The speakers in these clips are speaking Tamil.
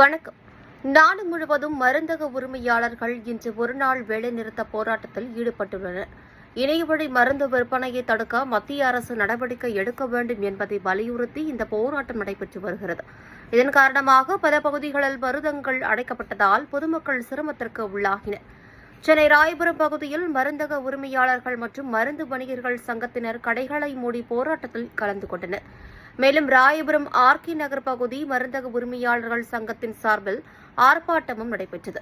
வணக்கம். நாடு முழுவதும் மருந்தக உரிமையாளர்கள் இன்று ஒருநாள் வேலைநிறுத்த போராட்டத்தில் ஈடுபட்டுள்ளனர். இணையவழி மருந்து விற்பனையை தடுக்க மத்திய அரசு நடவடிக்கை எடுக்க வேண்டும் என்பதை வலியுறுத்தி இந்த போராட்டம் நடைபெற்று வருகிறது. இதன் காரணமாக பல பகுதிகளில் மருந்தகங்கள் அடைக்கப்பட்டதால் பொதுமக்கள் சிரமத்திற்கு உள்ளாகினர். சென்னை ராயபுரம் பகுதியில் மருந்தக உரிமையாளர்கள் மற்றும் மருந்து வணிகர்கள் சங்கத்தினர் கடைகளை மூடி போராட்டத்தில் கலந்து கொண்டனர். மேலும் ராயபுரம் ஆர்கே நகர் பகுதி மருந்தக உரிமையாளர்கள் சங்கத்தின் சார்பில் ஆர்ப்பாட்டமும் நடைபெற்றது.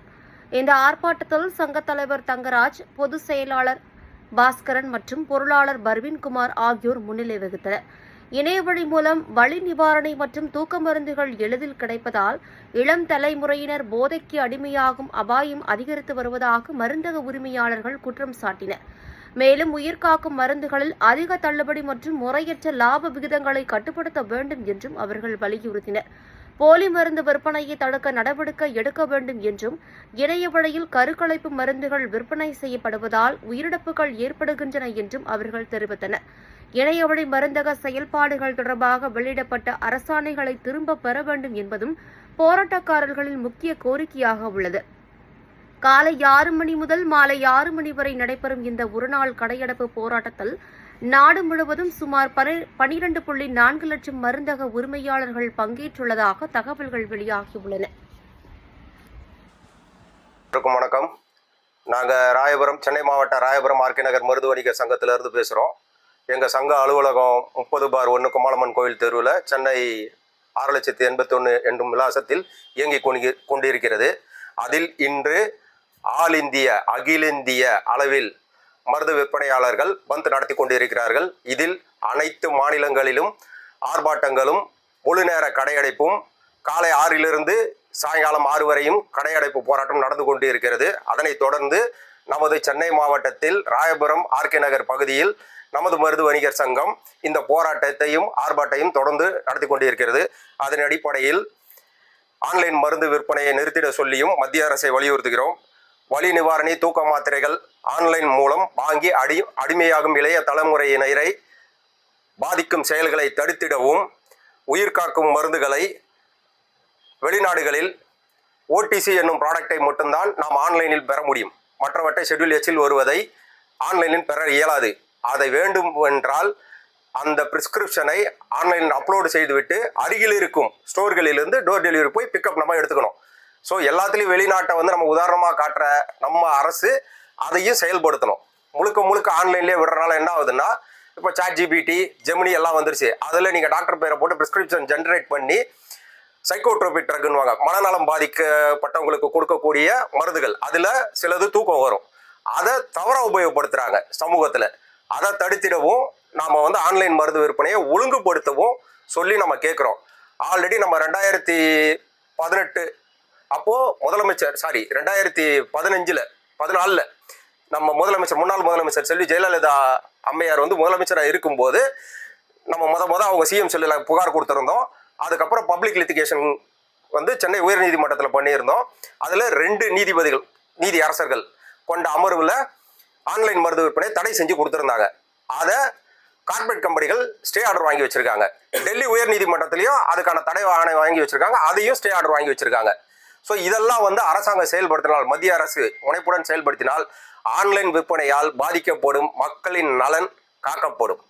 இந்த ஆர்ப்பாட்டத்தில் சங்கத் தலைவர் தங்கராஜ், பொதுச் செயலாளர் பாஸ்கரன் மற்றும் பொருளாளர் பர்வீன்குமார் ஆகியோர் முன்னிலை வகித்தனர். இணையவழி மூலம் வலி நிவாரணை மற்றும் தூக்க மருந்துகள் எளிதில் கிடைப்பதால் இளம் தலைமுறையினர் போதைக்கு அடிமையாகும் அபாயம் அதிகரித்து வருவதாக மருந்தக உரிமையாளர்கள் குற்றம் சாட்டினர். மேலும் உயிர்காக்கும் மருந்துகளில் அதிக தள்ளுபடி மற்றும் முறையற்ற லாப விகிதங்களை கட்டுப்படுத்த வேண்டும் என்றும் அவர்கள் வலியுறுத்தினர். போலி மருந்து விற்பனையை தடுக்க நடவடிக்கை எடுக்க வேண்டும் என்றும், இணைய வழியில் கருக்கலைப்பு மருந்துகள் விற்பனை செய்யப்படுவதால் உயிரிழப்புகள் ஏற்படுகின்றன என்றும் அவர்கள் தெரிவித்தனர். இணையவழி மருந்தக செயல்பாடுகள் தொடர்பாக வெளியிடப்பட்ட அரசாணைகளை திரும்பப் பெற வேண்டும் என்பதும் போராட்டக்காரர்களின் முக்கிய கோரிக்கையாக உள்ளது. காலை 6 மணி முதல் மாலை 6 மணி வரை நடைபெறும் இந்த ஒருநாள் கடையடைப்பு போராட்டத்தில் நாடு முழுவதும் சுமார் 12.4 லட்சம் மருந்தக உரிமையாளர்கள் பங்கேற்றுள்ளதாக தகவல்கள் வெளியாகியுள்ளன. வணக்கம். நாங்கள் ராயபுரம், சென்னை மாவட்ட ராயபுரம் ஆர்கே நகர் மருது வணிக சங்கத்திலிருந்து பேசுகிறோம். எங்கள் சங்க அலுவலகம் 30/1 குமாலம்மன் கோவில் தெருவில் சென்னை 6,81,000 என்னும் விலாசத்தில் இயங்கிக் கொண்டிருக்கிறது. அதில் இன்று அகில இந்திய அளவில் மருந்து விற்பனையாளர்கள் பந்த் நடத்தி கொண்டிருக்கிறார்கள். இதில் அனைத்து மாநிலங்களிலும் ஆர்ப்பாட்டங்களும் முழு நேர கடையடைப்பும் காலை 6 சாயங்காலம் 6 வரையும் கடையடைப்பு போராட்டம் நடந்து கொண்டு இருக்கிறது. அதனைத் தொடர்ந்து நமது சென்னை மாவட்டத்தில் ராயபுரம் ஆர்கே நகர் பகுதியில் நமது மருது வணிகர் சங்கம் இந்த போராட்டத்தையும் ஆர்ப்பாட்டையும் தொடர்ந்து நடத்தி கொண்டிருக்கிறது. அதன் அடிப்படையில் ஆன்லைன் மருந்து விற்பனையை நிறுத்திட சொல்லியும் மத்திய அரசை வலியுறுத்துகிறோம். வலி நிவாரணி, தூக்க மாத்திரைகள் ஆன்லைன் மூலம் வாங்கி அடிமையாகும் இளைய தலைமுறையினரை பாதிக்கும் செயல்களை தடுத்திடவும், உயிர்காக்கும் மருந்துகளை வெளிநாடுகளில் OTC என்னும் ப்ராடக்டை மட்டும்தான் நாம் ஆன்லைனில் பெற முடியும். மற்றவற்றை ஷெட்யூல் Hல் வருவதை ஆன்லைனில் பெற இயலாது. அதை வேண்டும் என்றால் அந்த பிரிஸ்கிரிப்ஷனை ஆன்லைனில் அப்லோடு செய்துவிட்டு அருகில் இருக்கும் ஸ்டோர்களிலிருந்து டோர் டெலிவரி போய் பிக்கப் நம்ம எடுத்துக்கணும். ஸோ எல்லாத்துலேயும் வெளிநாட்டை நம்ம உதாரணமாக காட்டுற நம்ம அரசு அதையும் செயல்படுத்தணும். முழுக்க ஆன்லைன்லேயே விடுறதுனால என்ன ஆகுதுன்னா, இப்போ ChatGPT, ஜெமினி எல்லாம் வந்துருச்சு. அதில் நீங்கள் டாக்டர் பேரை போட்டு ப்ரிஸ்கிரிப்ஷன் ஜென்ரேட் பண்ணி சைக்கோட்ரோபிக் ட்ரக்குன்னுவாங்க, மனநலம் பாதிக்கப்பட்டவங்களுக்கு கொடுக்கக்கூடிய மருந்துகள், அதில் சிலது தூக்கம் வரும். அதை தவறாக உபயோகப்படுத்துகிறாங்க சமூகத்தில். அதை தடுத்திடவும் நாம் ஆன்லைன் மருந்து விற்பனையை ஒழுங்குபடுத்தவும் சொல்லி நம்ம கேட்குறோம். ஆல்ரெடி நம்ம 2018 அப்போது 2014 நம்ம முன்னாள் முதலமைச்சர் செல்வி ஜெயலலிதா அம்மையார் முதலமைச்சராக இருக்கும்போது நம்ம அவங்க சிஎம் செல்லில் புகார் கொடுத்துருந்தோம். அதுக்கப்புறம் பப்ளிக் லித்திகேஷன் சென்னை உயர்நீதிமன்றத்தில் பண்ணியிருந்தோம். அதில் 2 நீதி அரசர்கள் கொண்ட அமர்வில் ஆன்லைன் மருந்து விற்பனை தடை செஞ்சு கொடுத்துருந்தாங்க. அதை கார்பரேட் கம்பெனிகள் ஸ்டே ஆர்டர் வாங்கி வச்சிருக்காங்க. டெல்லி உயர்நீதிமன்றத்திலையும் அதுக்கான தடை ஆணை வாங்கி வச்சிருக்காங்க. அதையும் ஸ்டே ஆர்டர் வாங்கி வச்சிருக்காங்க. ஸோ இதெல்லாம் அரசாங்கம் செயல்படுத்தினால், மத்திய அரசு முனைப்புடன் செயல்படுத்தினால் ஆன்லைன் விற்பனையால் பாதிக்கப்படும் மக்களின் நலன் காக்கப்படும்.